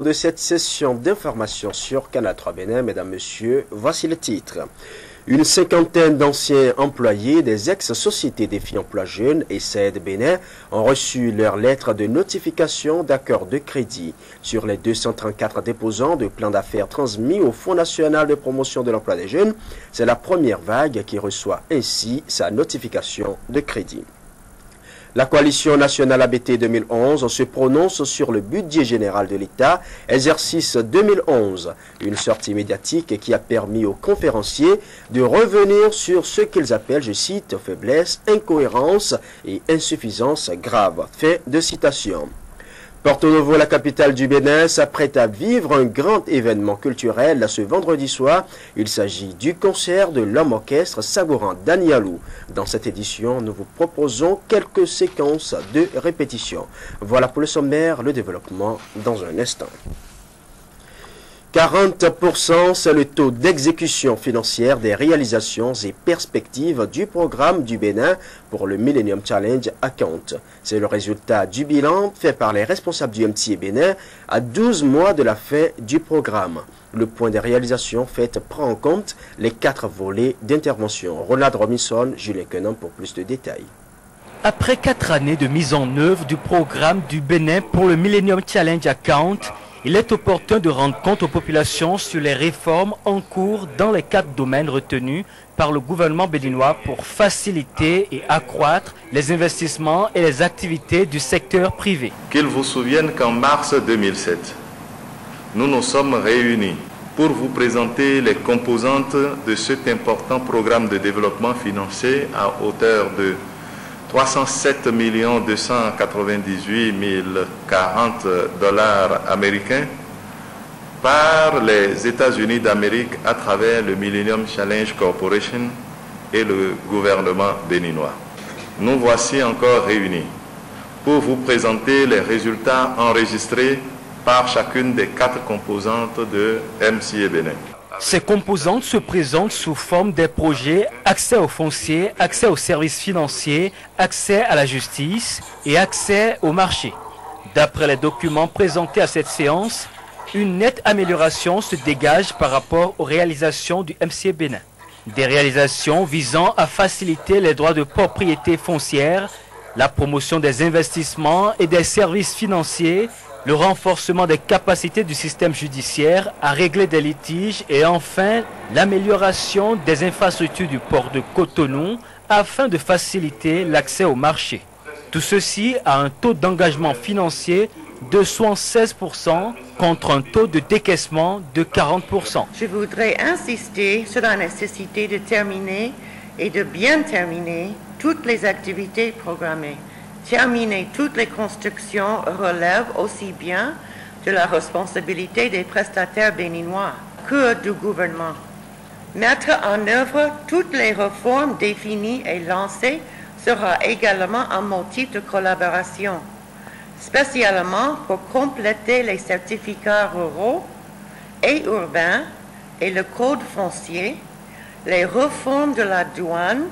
De cette session d'information sur Canal 3 Bénin, mesdames, messieurs, voici le titre. Une cinquantaine d'anciens employés des ex-sociétés Défi Emploi Jeunes et CED Bénin ont reçu leur lettre de notification d'accord de crédit. Sur les 234 déposants de plan d'affaires transmis au Fonds national de promotion de l'emploi des jeunes, c'est la première vague qui reçoit ainsi sa notification de crédit. La coalition nationale ABT 2011 se prononce sur le budget général de l'État, exercice 2011, une sortie médiatique qui a permis aux conférenciers de revenir sur ce qu'ils appellent, je cite, faiblesse, incohérence et insuffisance grave. Fin de citation. Porto Novo, la capitale du Bénin, s'apprête à vivre un grand événement culturel ce vendredi soir. Il s'agit du concert de l'homme orchestre Sagoran Danialou. Dans cette édition, nous vous proposons quelques séquences de répétition. Voilà pour le sommaire, le développement dans un instant. 40%, c'est le taux d'exécution financière des réalisations et perspectives du programme du Bénin pour le Millennium Challenge Account. C'est le résultat du bilan fait par les responsables du MTA Bénin à 12 mois de la fin du programme. Le point des réalisations faites prend en compte les 4 volets d'intervention. Ronald Robinson, Julien Quenan pour plus de détails. Après 4 années de mise en œuvre du programme du Bénin pour le Millennium Challenge Account, il est opportun de rendre compte aux populations sur les réformes en cours dans les 4 domaines retenus par le gouvernement béninois pour faciliter et accroître les investissements et les activités du secteur privé. Qu'ils vous souviennent qu'en mars 2007, nous nous sommes réunis pour vous présenter les composantes de cet important programme de développement financé à hauteur de 307 298 040 dollars américains par les États-Unis d'Amérique à travers le Millennium Challenge Corporation et le gouvernement béninois. Nous voici encore réunis pour vous présenter les résultats enregistrés par chacune des 4 composantes de MCA Bénin. Ces composantes se présentent sous forme des projets accès au foncier, accès aux services financiers, accès à la justice et accès au marché. D'après les documents présentés à cette séance, une nette amélioration se dégage par rapport aux réalisations du MCA Bénin. Des réalisations visant à faciliter les droits de propriété foncière, la promotion des investissements et des services financiers, le renforcement des capacités du système judiciaire à régler des litiges et enfin l'amélioration des infrastructures du port de Cotonou afin de faciliter l'accès au marché. Tout ceci à un taux d'engagement financier de 76% contre un taux de décaissement de 40%. Je voudrais insister sur la nécessité de terminer et de bien terminer toutes les activités programmées. Terminer toutes les constructions relève aussi bien de la responsabilité des prestataires béninois que du gouvernement. Mettre en œuvre toutes les réformes définies et lancées sera également un motif de collaboration, spécialement pour compléter les certificats ruraux et urbains et le code foncier, les réformes de la douane,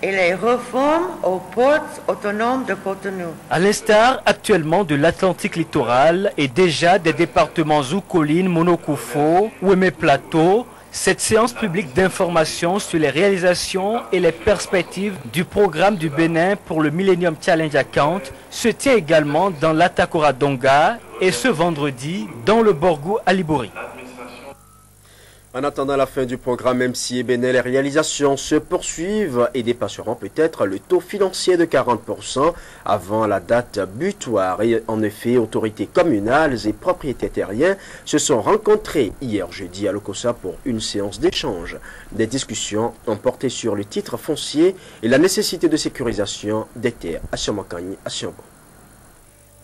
et les réformes aux ports autonomes de Cotonou. À l'instar actuellement de l'Atlantique littoral et déjà des départements Zoukoline, Monokoufo, Ouémé Plateau, cette séance publique d'information sur les réalisations et les perspectives du programme du Bénin pour le Millennium Challenge Account se tient également dans l'Atakora Donga et ce vendredi dans le Borgou Alibori. En attendant la fin du programme MCA Bénin, les réalisations se poursuivent et dépasseront peut-être le taux financier de 40% avant la date butoir. Et en effet, autorités communales et propriétaires terriens se sont rencontrés hier jeudi à Lokossa pour une séance d'échange. Des discussions ont porté sur le titre foncier et la nécessité de sécurisation des terres à Siamakani, à Siambo.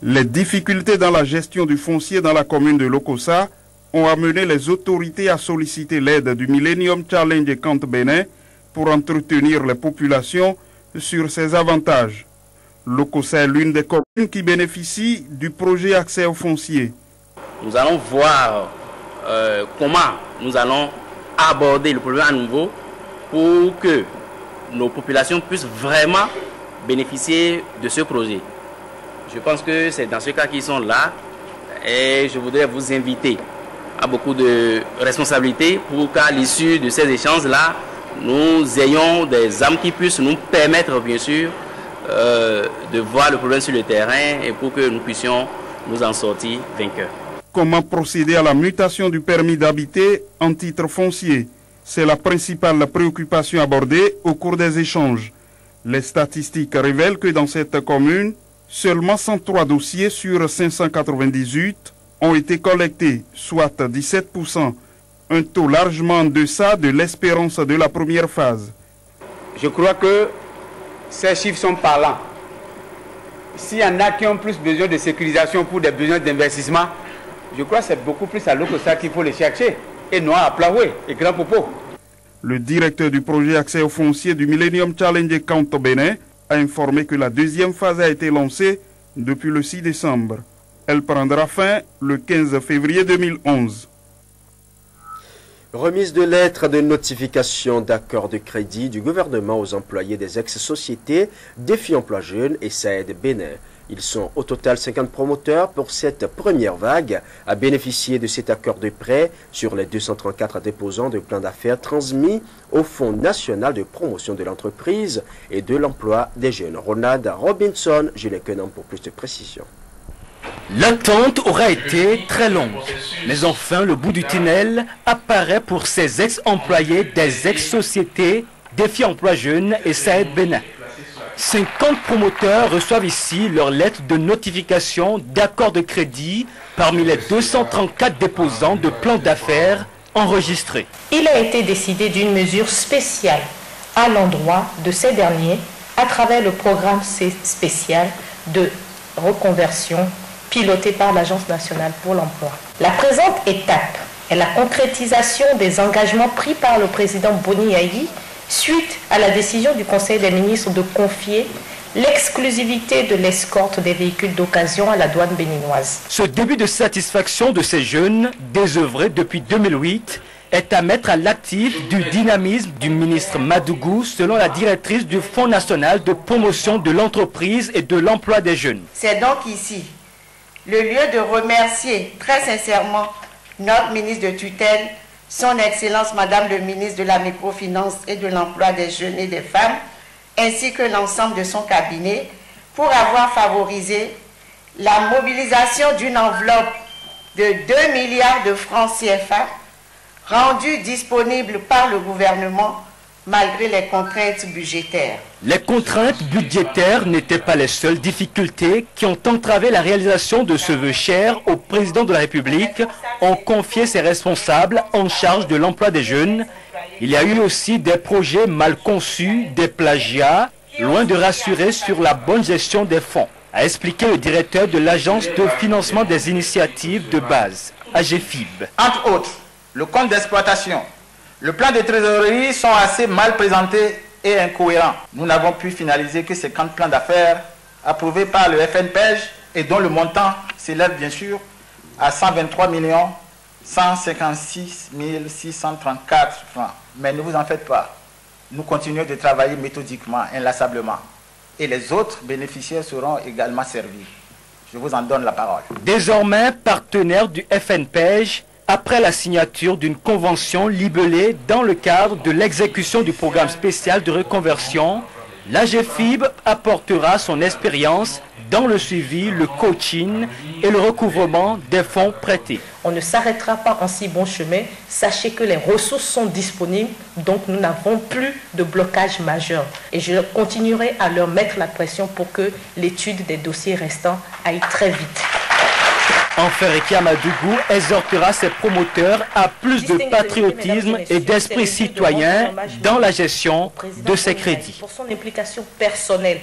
Les difficultés dans la gestion du foncier dans la commune de Lokossa ont amené les autorités à solliciter l'aide du Millennium Challenge Account Bénin pour entretenir les populations sur ses avantages. Lokossa est l'une des communes qui bénéficient du projet accès au foncier. Nous allons voir comment nous allons aborder le problème à nouveau pour que nos populations puissent vraiment bénéficier de ce projet. Je pense que c'est dans ce cas qu'ils sont là. Et je voudrais vous inviter à beaucoup de responsabilités pour qu'à l'issue de ces échanges-là, nous ayons des armes qui puissent nous permettre, bien sûr, de voir le problème sur le terrain et pour que nous puissions nous en sortir vainqueurs. Comment procéder à la mutation du permis d'habiter en titre foncier? C'est la principale préoccupation abordée au cours des échanges. Les statistiques révèlent que dans cette commune, seulement 103 dossiers sur 598 ont été collectés, soit 17%, un taux largement en deçà de l'espérance de la première phase. Je crois que ces chiffres sont parlants. S'il y en a qui ont plus besoin de sécurisation pour des besoins d'investissement, je crois que c'est beaucoup plus à l'OCOSA qu'il faut les chercher, et non à Plaoué et Grand Popo. Le directeur du projet accès au foncier du Millennium Challenge Canto Bénin a informé que la deuxième phase a été lancée depuis le 6 décembre. Elle prendra fin le 15 février 2011. Remise de lettres de notification d'accord de crédit du gouvernement aux employés des ex-sociétés Défi Emploi Jeunes et SAED Bénin. Ils sont au total 50 promoteurs pour cette première vague à bénéficier de cet accord de prêt sur les 234 déposants de plan d'affaires transmis au Fonds national de promotion de l'entreprise et de l'emploi des jeunes. Ronald Robinson, Julien Quenam pour plus de précisions. L'attente aura été très longue, mais enfin le bout du tunnel apparaît pour ces ex-employés des ex-sociétés Défi Emploi Jeunes et SAED Bénin. 50 promoteurs reçoivent ici leur lettre de notification d'accord de crédit parmi les 234 déposants de plans d'affaires enregistrés. Il a été décidé d'une mesure spéciale à l'endroit de ces derniers à travers le programme spécial de reconversion piloté par l'Agence nationale pour l'emploi. La présente étape est la concrétisation des engagements pris par le président Boni Yayi suite à la décision du Conseil des ministres de confier l'exclusivité de l'escorte des véhicules d'occasion à la douane béninoise. Ce début de satisfaction de ces jeunes, désœuvrés depuis 2008, est à mettre à l'actif du dynamisme du ministre Madougou, selon la directrice du Fonds national de promotion de l'entreprise et de l'emploi des jeunes. C'est donc ici le lieu de remercier très sincèrement notre ministre de tutelle, son Excellence Madame le ministre de la Microfinance et de l'Emploi des Jeunes et des Femmes, ainsi que l'ensemble de son cabinet, pour avoir favorisé la mobilisation d'une enveloppe de 2 milliards de francs CFA, rendue disponible par le gouvernement malgré les contraintes budgétaires. Les contraintes budgétaires n'étaient pas les seules difficultés qui ont entravé la réalisation de ce vœu cher au président de la République, ont confié ses responsables en charge de l'emploi des jeunes. Il y a eu aussi des projets mal conçus, des plagiats, loin de rassurer sur la bonne gestion des fonds, a expliqué le directeur de l'Agence de financement des initiatives de base, AGFIB. Entre autres, le compte d'exploitation, le plan de trésorerie sont assez mal présentés et incohérents. Nous n'avons pu finaliser que 50 plans d'affaires approuvés par le FNPEJ et dont le montant s'élève bien sûr à 123 156 634 francs. Mais ne vous en faites pas. Nous continuons de travailler méthodiquement, inlassablement. Et les autres bénéficiaires seront également servis. Je vous en donne la parole. Désormais partenaire du FNPEJ, après la signature d'une convention libellée dans le cadre de l'exécution du programme spécial de reconversion, l'AGFIB apportera son expérience dans le suivi, le coaching et le recouvrement des fonds prêtés. On ne s'arrêtera pas en si bon chemin. Sachez que les ressources sont disponibles, donc nous n'avons plus de blocage majeur. Et je continuerai à leur mettre la pression pour que l'étude des dossiers restants aille très vite. Enfin, Ricky Amadougou exhortera ses promoteurs à plus de patriotisme et d'esprit citoyen dans la gestion de ces crédits. Pour son implication personnelle.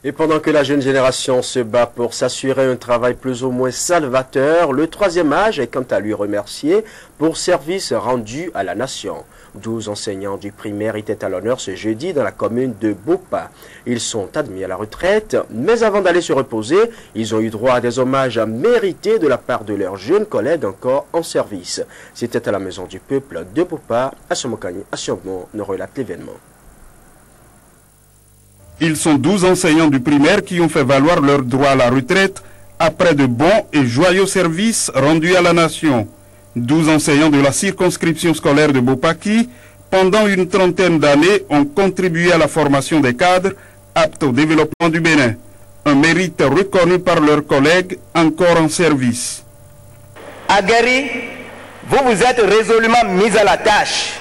Et pendant que la jeune génération se bat pour s'assurer un travail plus ou moins salvateur, le troisième âge est quant à lui remercié pour service rendu à la nation. 12 enseignants du primaire étaient à l'honneur ce jeudi dans la commune de Bopa. Ils sont admis à la retraite, mais avant d'aller se reposer, ils ont eu droit à des hommages mérités de la part de leurs jeunes collègues encore en service. C'était à la Maison du Peuple de Bopa, à Somokani, à Siongon, nous relate l'événement. Ils sont 12 enseignants du primaire qui ont fait valoir leur droit à la retraite après de bons et joyeux services rendus à la nation. 12 enseignants de la circonscription scolaire de Bopaki, pendant une trentaine d'années, ont contribué à la formation des cadres aptes au développement du Bénin. Un mérite reconnu par leurs collègues encore en service. Aguerris, vous vous êtes résolument mis à la tâche.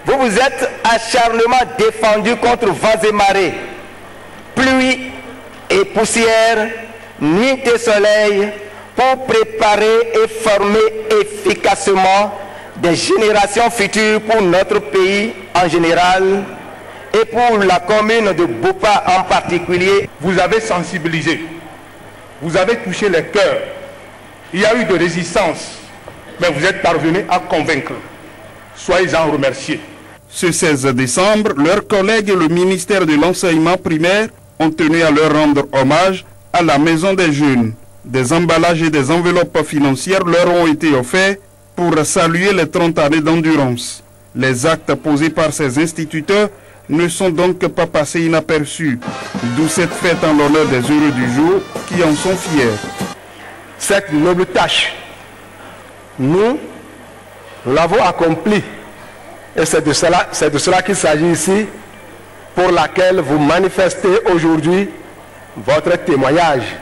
Vous vous êtes acharnement défendu contre vents et marées, pluie et poussière, nuit et soleil, pour préparer et former efficacement des générations futures pour notre pays en général et pour la commune de Bopa en particulier. Vous avez sensibilisé, vous avez touché les cœurs. Il y a eu de résistance, mais vous êtes parvenus à convaincre. Soyez-en remerciés. Ce 16 décembre, leurs collègues et le ministère de l'enseignement primaire ont tenu à leur rendre hommage à la Maison des Jeunes. Des emballages et des enveloppes financières leur ont été offerts pour saluer les 30 années d'endurance. Les actes posés par ces instituteurs ne sont donc pas passés inaperçus, d'où cette fête en l'honneur des heureux du jour qui en sont fiers. Cette noble tâche, nous l'avons accomplie et c'est de cela qu'il s'agit ici, pour laquelle vous manifestez aujourd'hui votre témoignage,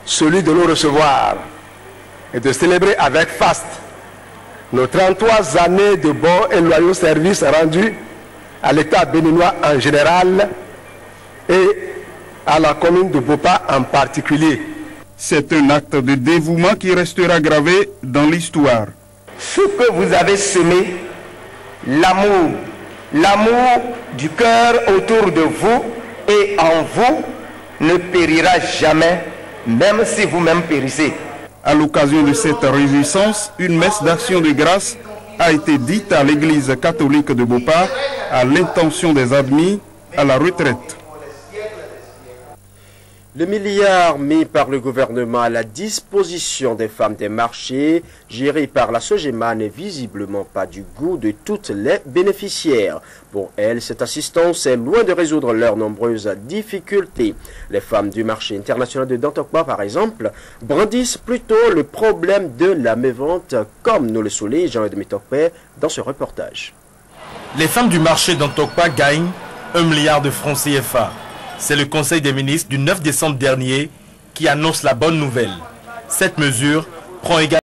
celui de nous recevoir et de célébrer avec faste nos 33 années de bons et loyaux services rendus à l'État béninois en général et à la commune de Bopa en particulier. C'est un acte de dévouement qui restera gravé dans l'histoire. Ce que vous avez semé, l'amour du cœur autour de vous et en vous ne périra jamais, même si vous-même périssez. À l'occasion de cette réjouissance, une messe d'action de grâce a été dite à l'église catholique de Bopa à l'intention des admis à la retraite. Le milliard mis par le gouvernement à la disposition des femmes des marchés gérés par la Sogema n'est visiblement pas du goût de toutes les bénéficiaires. Pour elles, cette assistance est loin de résoudre leurs nombreuses difficultés. Les femmes du marché international de Dantokpa, par exemple, brandissent plutôt le problème de la mévente, comme nous le souligne Jean-Edmé Tokpe dans ce reportage. Les femmes du marché d'Dantokpa gagnent 1 milliard de francs CFA. C'est le Conseil des ministres du 9 décembre dernier qui annonce la bonne nouvelle. Cette mesure prend également